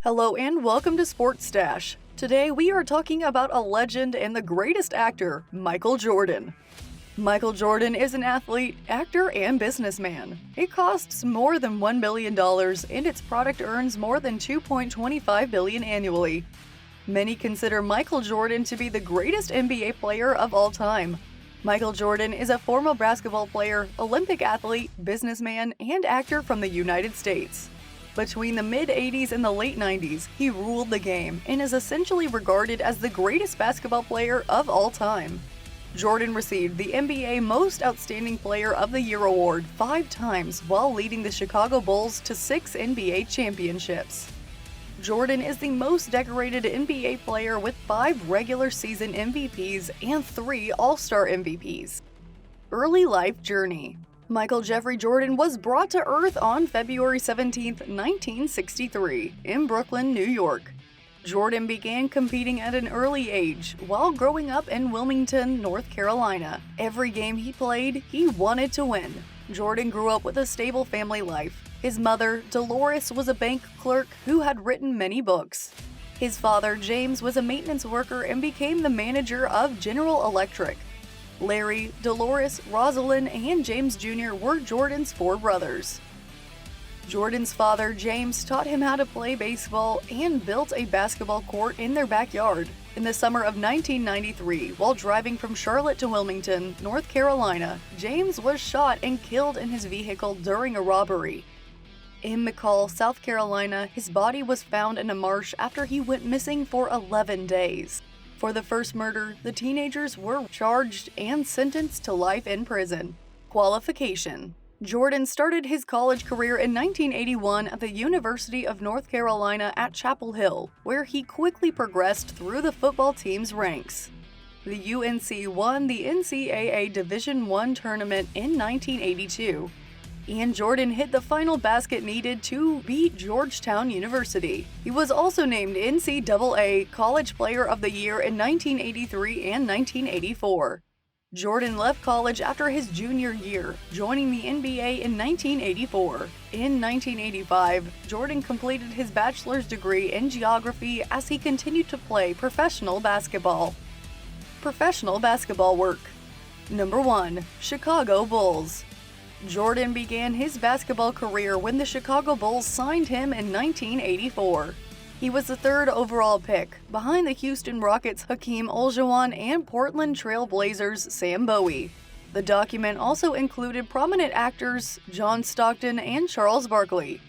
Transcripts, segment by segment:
Hello and welcome to Sports Stash. Today we are talking about a legend and the greatest actor, Michael Jordan. Michael Jordan is an athlete, actor, and businessman. It costs more than $1 billion and its product earns more than $2.25 billion annually. Many consider Michael Jordan to be the greatest NBA player of all time. Michael Jordan is a former basketball player, Olympic athlete, businessman, and actor from the United States. Between the mid-80s and the late 90s, he ruled the game and is essentially regarded as the greatest basketball player of all time. Jordan received the NBA Most Outstanding Player of the Year award 5 times while leading the Chicago Bulls to 6 NBA championships. Jordan is the most decorated NBA player with 5 regular season MVPs and 3 All-Star MVPs. Early life journey. Michael Jeffrey Jordan was brought to Earth on February 17, 1963, in Brooklyn, New York. Jordan began competing at an early age while growing up in Wilmington, North Carolina. Every game he played, he wanted to win. Jordan grew up with a stable family life. His mother, Dolores, was a bank clerk who had written many books. His father, James, was a maintenance worker and became the manager of General Electric. Larry, Dolores, Rosalind, and James Jr. were Jordan's 4 brothers. Jordan's father, James, taught him how to play baseball and built a basketball court in their backyard. In the summer of 1993, while driving from Charlotte to Wilmington, North Carolina, James was shot and killed in his vehicle during a robbery. In McCall, South Carolina, his body was found in a marsh after he went missing for 11 days. For the first murder, the teenagers were charged and sentenced to life in prison. Qualification. Jordan started his college career in 1981 at the University of North Carolina at Chapel Hill, where he quickly progressed through the football team's ranks. The UNC won the NCAA Division I tournament in 1982, and Jordan hit the final basket needed to beat Georgetown University. He was also named NCAA College Player of the Year in 1983 and 1984. Jordan left college after his junior year, joining the NBA in 1984. In 1985, Jordan completed his bachelor's degree in geography as he continued to play professional basketball. Professional basketball work. Number 1. Chicago Bulls. Jordan began his basketball career when the Chicago Bulls signed him in 1984. He was the 3rd overall pick, behind the Houston Rockets' Hakeem Olajuwon and Portland Trail Blazers' Sam Bowie. The document also included prominent actors John Stockton and Charles Barkley.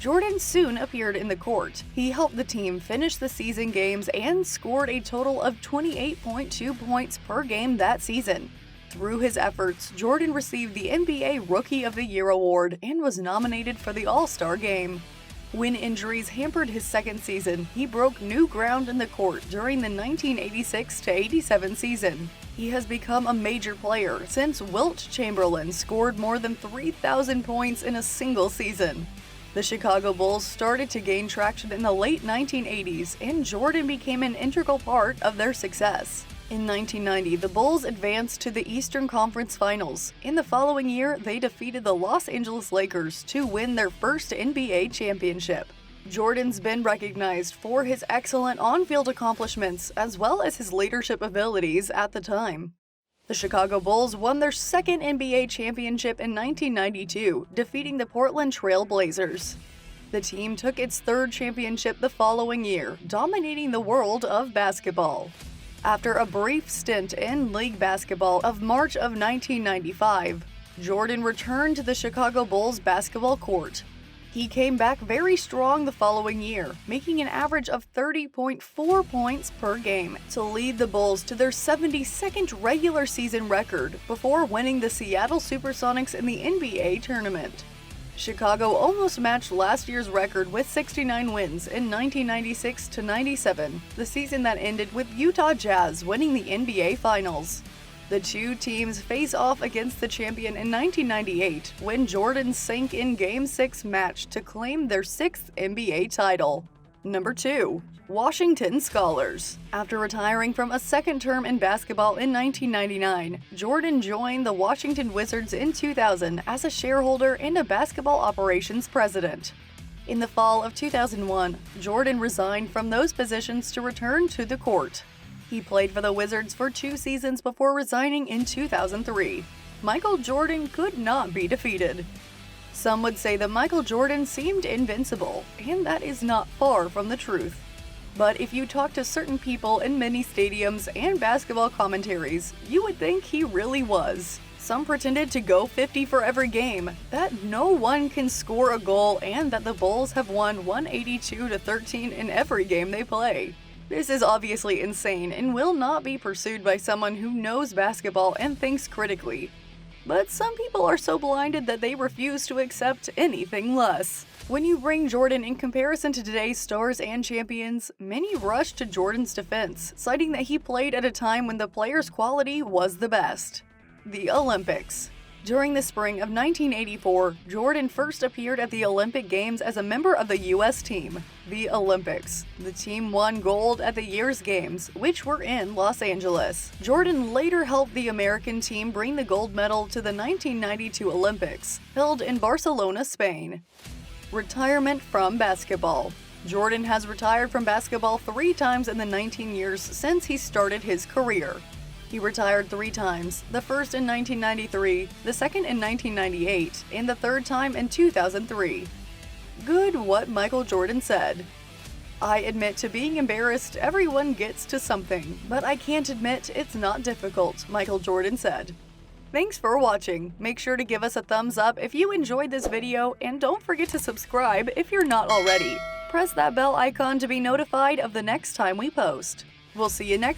Jordan soon appeared in the court. He helped the team finish the season games and scored a total of 28.2 points per game that season. Through his efforts, Jordan received the NBA Rookie of the Year award and was nominated for the All-Star Game. When injuries hampered his second season, he broke new ground in the court during the 1986-87 season. He has become a major player since Wilt Chamberlain scored more than 3,000 points in a single season. The Chicago Bulls started to gain traction in the late 1980s, and Jordan became an integral part of their success. In 1990, the Bulls advanced to the Eastern Conference Finals. In the following year, they defeated the Los Angeles Lakers to win their first NBA championship. Jordan's been recognized for his excellent on-field accomplishments as well as his leadership abilities at the time. The Chicago Bulls won their second NBA championship in 1992, defeating the Portland Trail Blazers. The team took its 3rd championship the following year, dominating the world of basketball. After a brief stint in league basketball of March of 1995, Jordan returned to the Chicago Bulls basketball court. He came back very strong the following year, making an average of 30.4 points per game to lead the Bulls to their 72nd regular season record before winning the Seattle Supersonics in the NBA tournament. Chicago almost matched last year's record with 69 wins in 1996-97, the season that ended with Utah Jazz winning the NBA Finals. The two teams face off against the champion in 1998 when Jordan sank in Game 6 match to claim their 6th NBA title. Number 2. Washington Scholars. After retiring from a second term in basketball in 1999, Jordan joined the Washington Wizards in 2000 as a shareholder and a basketball operations president. In the fall of 2001, Jordan resigned from those positions to return to the court. He played for the Wizards for 2 seasons before resigning in 2003. Michael Jordan could not be defeated. Some would say that Michael Jordan seemed invincible, and that is not far from the truth. But if you talk to certain people in many stadiums and basketball commentaries, you would think he really was. Some pretended to go 50 for every game, that no one can score a goal, and that the Bulls have won 182-13 in every game they play. This is obviously insane and will not be pursued by someone who knows basketball and thinks critically. But some people are so blinded that they refuse to accept anything less. When you bring Jordan in comparison to today's stars and champions, many rush to Jordan's defense, citing that he played at a time when the player's quality was the best. The Olympics. During the spring of 1984, Jordan first appeared at the Olympic Games as a member of the U.S. team. The Olympics. The team won gold at the year's games, which were in Los Angeles. Jordan later helped the American team bring the gold medal to the 1992 Olympics, held in Barcelona, Spain. Retirement from basketball. Jordan has retired from basketball 3 times in the 19 years since he started his career. He retired 3 times, the first in 1993, the second in 1998, and the third time in 2003. Good what Michael Jordan said. I admit to being embarrassed. Everyone gets to something, but I can't admit it's not difficult, Michael Jordan said. Thanks for watching. Make sure to give us a thumbs up if you enjoyed this video, and don't forget to subscribe if you're not already. Press that bell icon to be notified of the next time we post. We'll see you next